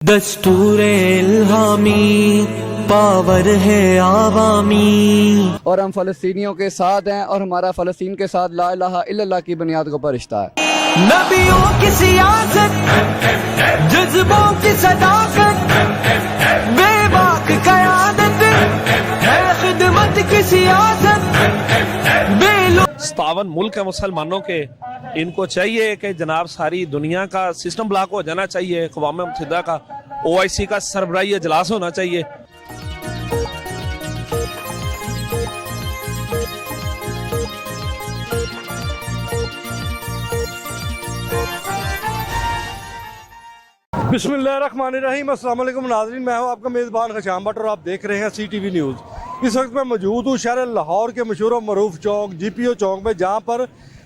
دستور الہامی پاور ہے عوامی، اور ہم فلسطینیوں کے ساتھ ہیں اور ہمارا فلسطین کے ساتھ لا الہ الا اللہ کی بنیاد کو رشتہ ہے۔ نبیوں کی سیاست، جذبوں کی صداقت، بے باک قیادت ہے خدمت کی سیاست، بے 57 ملک ہیں مسلمانوں کے، ان کو چاہیے کہ جناب ساری دنیا کا سسٹم بلاک ہو جانا چاہیے، اقوام متحدہ کا OIC کا سربراہی اجلاس ہونا چاہیے۔ بسم اللہ الرحمن الرحیم، السلام علیکم ناظرین، میں ہوں آپ کا میزبان خشام بٹ اور آپ دیکھ رہے ہیں CTV نیوز۔ اس وقت میں موجود ہوں شہر لاہور کے مشہور و معروف چوک GPO چوک میں، جہاں پر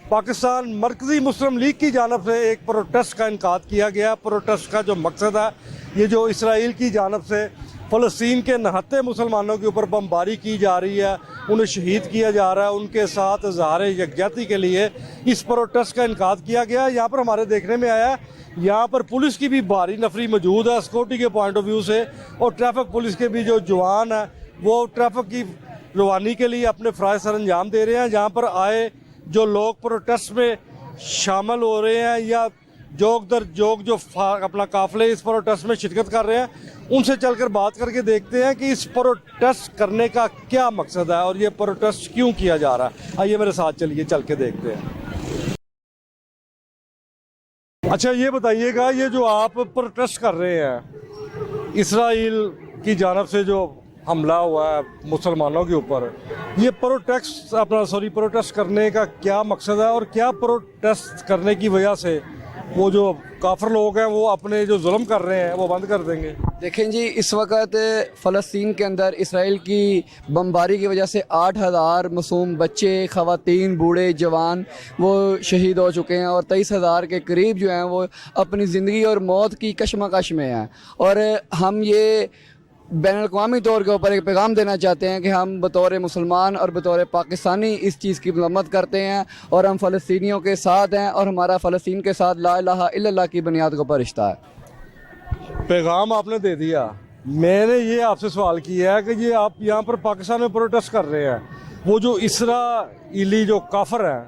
پاکستان مرکزی مسلم لیگ کی جانب سے ایک پروٹیسٹ کا انعقاد کیا گیا۔ پروٹیسٹ کا جو مقصد ہے، یہ جو اسرائیل کی جانب سے فلسطین کے نہتے مسلمانوں کے اوپر بمباری کی جا رہی ہے، انہیں شہید کیا جا رہا ہے، ان کے ساتھ اظہار یکجہتی کے لیے اس پروٹیسٹ کا انعقاد کیا گیا۔ یہاں پر ہمارے دیکھنے میں آیا یہاں پر پولیس کی بھی بھاری نفری موجود ہے سیکورٹی کے پوائنٹ آف ویو سے، اور ٹریفک پولیس کے بھی جو جوان ہیں وہ ٹریفک کی روانی کے لیے اپنے فرائض سر انجام دے رہے ہیں۔ جہاں پر آئے جو لوگ پروٹیسٹ میں شامل ہو رہے ہیں یا جوک در جوک جو اپنا قافلے اس پروٹیسٹ میں شرکت کر رہے ہیں، ان سے چل کر بات کر کے دیکھتے ہیں کہ اس پروٹیسٹ کرنے کا کیا مقصد ہے اور یہ پروٹیسٹ کیوں کیا جا رہا ہے۔ آئیے میرے ساتھ چلیے، چل کے دیکھتے ہیں۔ اچھا یہ بتائیے گا، یہ جو آپ پروٹیسٹ کر رہے ہیں اسرائیل کی جانب سے جو حملہ ہوا ہے مسلمانوں کے اوپر، یہ پروٹیسٹ کرنے کا کیا مقصد ہے اور کیا پروٹیسٹ کرنے کی وجہ سے وہ جو کافر لوگ ہیں وہ اپنے جو ظلم کر رہے ہیں وہ بند کر دیں گے؟ دیکھیں جی، اس وقت فلسطین کے اندر اسرائیل کی بمباری کی وجہ سے 8,000 معصوم بچے، خواتین، بوڑھے، جوان وہ شہید ہو چکے ہیں، اور 23,000 کے قریب جو ہیں وہ اپنی زندگی اور موت کی کشمکش میں ہیں۔ اور ہم یہ بین الاقوامی طور کے اوپر ایک پیغام دینا چاہتے ہیں کہ ہم بطور مسلمان اور بطور پاکستانی اس چیز کی مذمت کرتے ہیں، اور ہم فلسطینیوں کے ساتھ ہیں اور ہمارا فلسطین کے ساتھ لا الہ الا اللہ کی بنیاد کو رشتہ ہے۔ پیغام آپ نے دے دیا۔ میں نے یہ آپ سے سوال کیا ہے کہ یہ آپ یہاں پر پاکستان میں پروٹیسٹ کر رہے ہیں، وہ جو اسرائیلی جو کافر ہیں،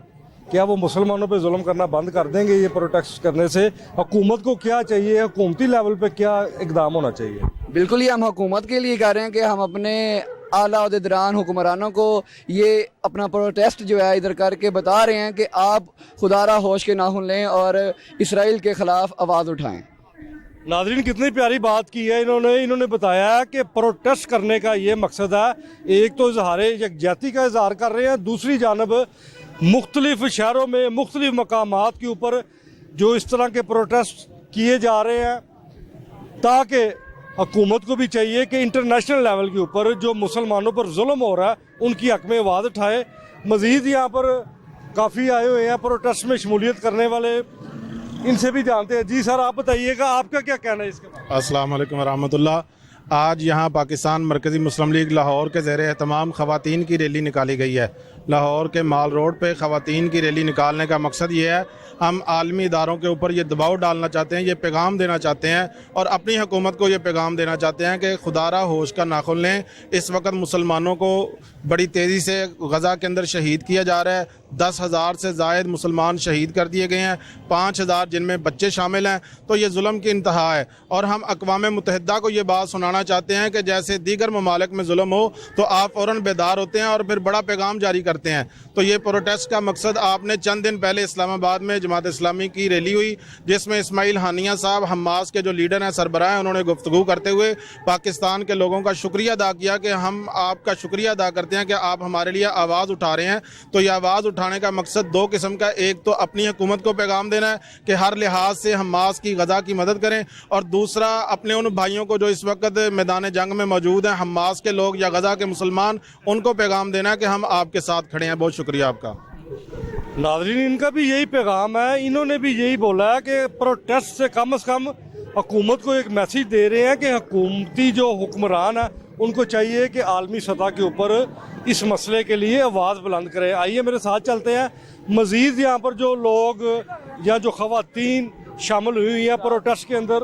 کیا وہ مسلمانوں پہ ظلم کرنا بند کر دیں گے؟ یہ پروٹیسٹ کرنے سے حکومت کو کیا چاہیے، حکومتی لیول پہ کیا اقدام ہونا چاہیے؟ بالکل یہ ہم حکومت کے لیے کہہ رہے ہیں کہ ہم اپنے اعلیٰ عہدیداران حکمرانوں کو یہ اپنا پروٹیسٹ جو ہے ادھر کر کے بتا رہے ہیں کہ آپ خدا را ہوش کے ناخن لیں اور اسرائیل کے خلاف آواز اٹھائیں۔ ناظرین، کتنی پیاری بات کی ہے انہوں نے بتایا کہ پروٹیسٹ کرنے کا یہ مقصد ہے۔ ایک تو اظہار یکجہتی کا اظہار کر رہے ہیں، دوسری جانب مختلف شہروں میں مختلف مقامات کے اوپر جو اس طرح کے پروٹیسٹ کیے جا رہے ہیں، تاکہ حکومت کو بھی چاہیے کہ انٹرنیشنل لیول کے اوپر جو مسلمانوں پر ظلم ہو رہا ہے ان کی حق میں آواز اٹھائے۔ مزید یہاں پر کافی آئے ہوئے ہیں پروٹیسٹ میں شمولیت کرنے والے، ان سے بھی جانتے ہیں۔ جی سر، آپ بتائیے گا آپ کا کیا کہنا ہے اس کے بارے میں؟ السلام علیکم ورحمۃ اللہ۔ آج یہاں پاکستان مرکزی مسلم لیگ لاہور کے زیر اہتمام خواتین کی ریلی نکالی گئی ہے۔ لاہور کے مال روڈ پہ خواتین کی ریلی نکالنے کا مقصد یہ ہے، ہم عالمی اداروں کے اوپر یہ دباؤ ڈالنا چاہتے ہیں، یہ پیغام دینا چاہتے ہیں، اور اپنی حکومت کو یہ پیغام دینا چاہتے ہیں کہ خدا را ہوش کا ناخن لیں۔ اس وقت مسلمانوں کو بڑی تیزی سے غزہ کے اندر شہید کیا جا رہا ہے۔ 10,000 سے زائد مسلمان شہید کر دیے گئے ہیں، 5,000 جن میں بچے شامل ہیں۔ تو یہ ظلم کی انتہا ہے، اور ہم اقوام متحدہ کو یہ بات سنانا چاہتے ہیں کہ جیسے دیگر ممالک میں ظلم ہو تو آپ فوراً بیدار ہوتے ہیں اور پھر بڑا پیغام جاری کرتے ہیں۔ تو یہ پروٹیسٹ کا مقصد، آپ نے چند دن پہلے اسلام آباد میں جماعت اسلامی کی ریلی ہوئی، جس میں اسماعیل ہانیہ صاحب حماس کے جو لیڈر ہیں، سربراہ ہیں، انہوں نے گفتگو کرتے ہوئے پاکستان کے لوگوں کا شکریہ ادا کیا کہ ہم آپ کا شکریہ ادا کرتے ہیں کہ آپ ہمارے لیے آواز اٹھا رہے ہیں۔ تو یہ آواز اٹھانے کا مقصد دو قسم کا، ایک تو اپنی حکومت کو پیغام دینا ہے کہ ہر لحاظ سے حماس کی غزہ کی مدد کریں، اور دوسرا اپنے ان بھائیوں کو جو اس وقت میدان جنگ میں موجود ہیں، حماس کے لوگ یا غزہ کے مسلمان، ان کو پیغام دینا ہے کہ ہم آپ کے ساتھ کھڑے ہیں۔ بہت شکریہ آپ کا۔ ناظرین، ان کا بھی یہی پیغام ہے، انہوں نے بھی یہی بولا ہے کہ پروٹیسٹ سے کم حکومت کو ایک میسیج دے رہے ہیں کہ حکومتی جو حکمران ہیں ان کو چاہیے کہ عالمی سطح کے اوپر اس مسئلے کے لیے آواز بلند کرے۔ آئیے میرے ساتھ چلتے ہیں۔ مزید یہاں پر جو لوگ یا جو خواتین شامل ہوئی ہیں پروٹیسٹ کے اندر،